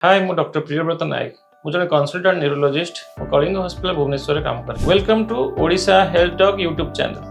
हाय मु डॉक्टर प्रियव्रत नायक मु जने consultant neurologist Kalinga hospital Bhubaneswar रे काम करे। Welcome to Odisha health talk YouTube channel.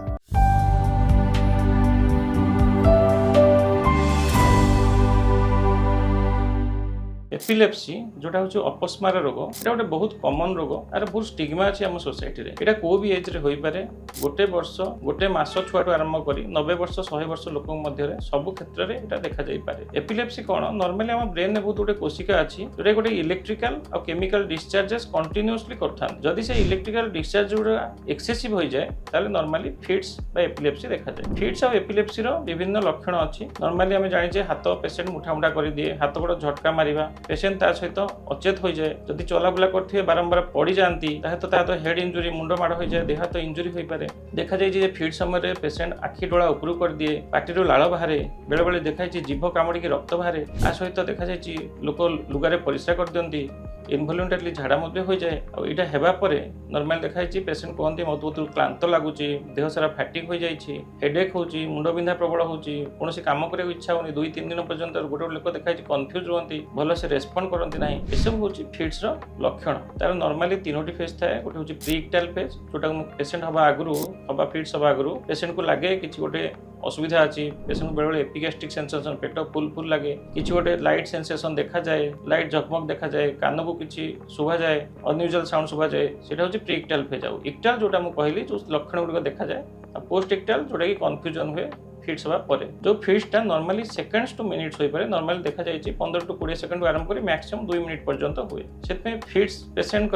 Epilepsy जोटा हूँ अपस्मार रोग एटा गोटे बहुत कॉमन रोग आर बहुत स्टिग्मा अच्छी आम सोसाइटी रे। एटा को भी एज रे होई पारे गोटे वर्ष गोटे मास छुआटू आरंभ करी 90 वर्ष 100 वर्ष लोक मध्य सब क्षेत्र में एटा देखा जाई पारे। एपिलेप्सी कौन नॉर्मली आम ब्रेन में बहुत गोटे कोशिका अच्छी जोटा गोटे इलेक्ट्रिकल और केमिकल डिस्चार्जेस कंटिन्यूअसली करथान। जदि से इलेक्ट्रिकल डिस्चार्ज जोड़ा एक्सेसिव हो जाए ताले नॉर्मली फिट्स बा एपिलेप्सी देखा जाए। फिट्स और एपिलेप्सी रो विभिन्न लक्षण अच्छी। नॉर्मली आम जानिजे हाथ पेशेंट मुठा मुठा कर दिए, हाथ गोड़ झटका मारिबा, पेशेंट ता सहित अचेत हो जाए, जदि चलाबुला करथिबे बारंबार पड़ी जाती तो हेड इंजुरी मुंड माड़ हो जाए, देह हाथ इंजुरी हो पारे। देखा जाए जे फिट समय पेशेंट आखि डोला उपरू कर दिए, पाटिरू लाळ बाहरे, बेले बेले देखा जीभ कामुड़ी रक्त बाहरे। आ सहित देखा जाए लोक लुगारे परिस्रा कर दियंती, इनभॉल्युंटरली झाड़ा मध्य हो जाए। आ इटा हेबा परे नॉर्मल देखा जाए पेशेंट कहते मत बहुत क्लांत लगुच, देह सारा फैटिक हो जाए, हेडेक होची, मुंड बिंधा प्रबल होची, कोनोसी काम करे इच्छा होनी, 2-3 दिन पर्यंत गोटे लोक देखा जाए कन्फ्यूज रहती, भल से रेस्पॉन्ड करती ना। एसब हूँ फिट्स लक्षण। तार नॉर्मली 3टी फेज थाए। गोटे हूँ प्री इक्टाल फेज जोटा पेशेंट हवा आगु हवा फिट्स हवा आगु पेशेंट को लगे कि गोटे असुविधा अच्छी, पेशेंट बेले बेले एपिगैस्ट्रिक सेंसेशन, पेट फुल फुल लगे, किसी गोटे लाइट सेंसेशन देखा जाए, लाइट झकमक देखा जाए, कान को किसी शुभा जाए, अनयूजुअल साउंड शुभा जाए, सेटा हूँ प्री इक्टाल फेज। आउ इक्टाल जोटा मुझे कहली जो लक्षण गुड़िक देखा जाए, पोस्ट इक्टाल जोटा कि कन्फ्यूजन हुए फिट्स हवा परे। जो फिट्सटा नॉर्मली सेकंड्स टू मिनिट्स हो पारे। नॉर्मली देखा जाए 15 टू 20 सेकंड आरंभ कर मैक्सिमम 2 मिनिट पर्यंत हुए। से फिट्स पेशेंट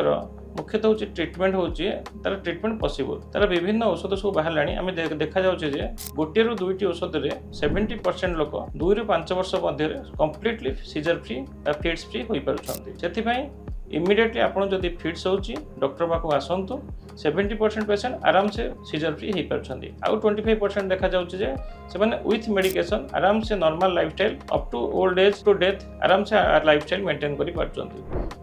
मुख्यतः हूँ ट्रिटमेंट हूँ तार ट्रिटमेंट पॉसिबल। तार विभिन्न औषध सब बाहर आम देखा जाए गोटे रू 2टी औषध 70% लोक 2 रू 5 वर्ष मध्य completely seizure free fits free हो पार्टी। इमिडिएटली आपन जदि फिट्स होची डॉक्टर पाखु आसंतु। 70% पेशेंट आराम से सीजर फ्री हो पार्टी। आउ 25% देखा जाउची जे से माने विथ मेडिकेशन आराम से normal lifestyle up to old age to death आराम से लाइफस्टाइल मेंटेन करि पार्टी।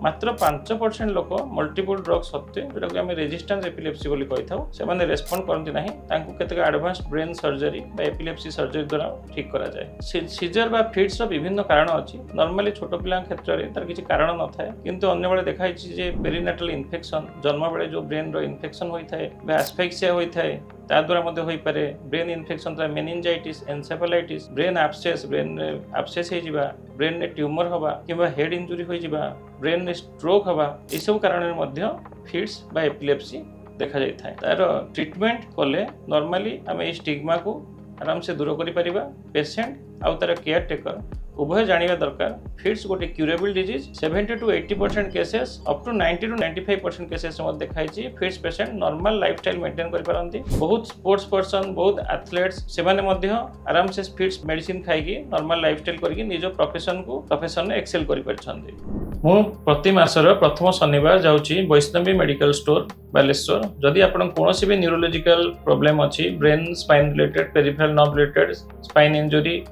मात्र 5% लोक मल्टीपल ड्रग सत्वे जोटा को आम रेजिस्टेंस एपिलेप्सी बोली कहि थाउ से माने रेस्पॉन्ड करती नाही, तांकु केतक एडवांस ब्रेन सर्जरी बा एपिलेप्सी सर्जरी द्वारा ठीक करा जाए। सीजर बा फिट्स रो विभिन्न कारण अछि। नॉर्मली छोट पिला क्षेत्र रे तार किछि कारण न थाए, किंतु अन्य बेले देखा जे पेरिनेटल इन्फेक्शन जन्म बेले जो ब्रेन रो इन्फेक्शन होई थाए बा एस्फिक्सिया होई थाए ता द्वारा मध्य होई पारे। ब्रेन इन्फेक्शन द्वारा मेनिंजाइटिस, एन्सेफेलाइटिस, ब्रेन एब्सेस हो जिबा, ब्रेन ने ट्यूमर हवा किबा हेड इंजुरी हो जिबा, ब्रेन ने स्ट्रोक हवा, ए सब कारण मध्य फिट्स बा एपिलेप्सी देखा जाय थाए। तार ट्रीटमेंट कले नॉर्मली आम ए स्टिग्मा को आराम से दूर करि परिबा। पेशेंट आउ तार केयर टेकर उभय जानिबा दरकार फिट्स गोटे curable disease. 70 to 80% cases up to 90 to 95% cases देखाई fits patient normal lifestyle maintain कर पारंती। बहुत स्पोर्ट्स पर्सन, बहुत एथलेट्स सेमाने मध्य आराम से फिट्स मेडिसिन खाइकी नॉर्मल लाइफस्टाइल करके निज प्रोफेशन में एक्सेल कर पारछंती। मु प्रति मासर प्रथम शनिवार जाउची वैष्णवी मेडिकल स्टोर बालेश्वर। जदि आपण कोनोसी भी न्यूरोलॉजिकल प्रॉब्लम अछि, brain spine related, peripheral nerve related, spine injury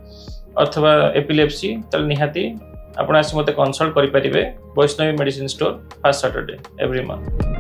अथवा एपिलेप्सी ताल निहाती आपण आसी मते कंसल्ट करि परिबे। Vaishnavi medicine store first Saturday every month.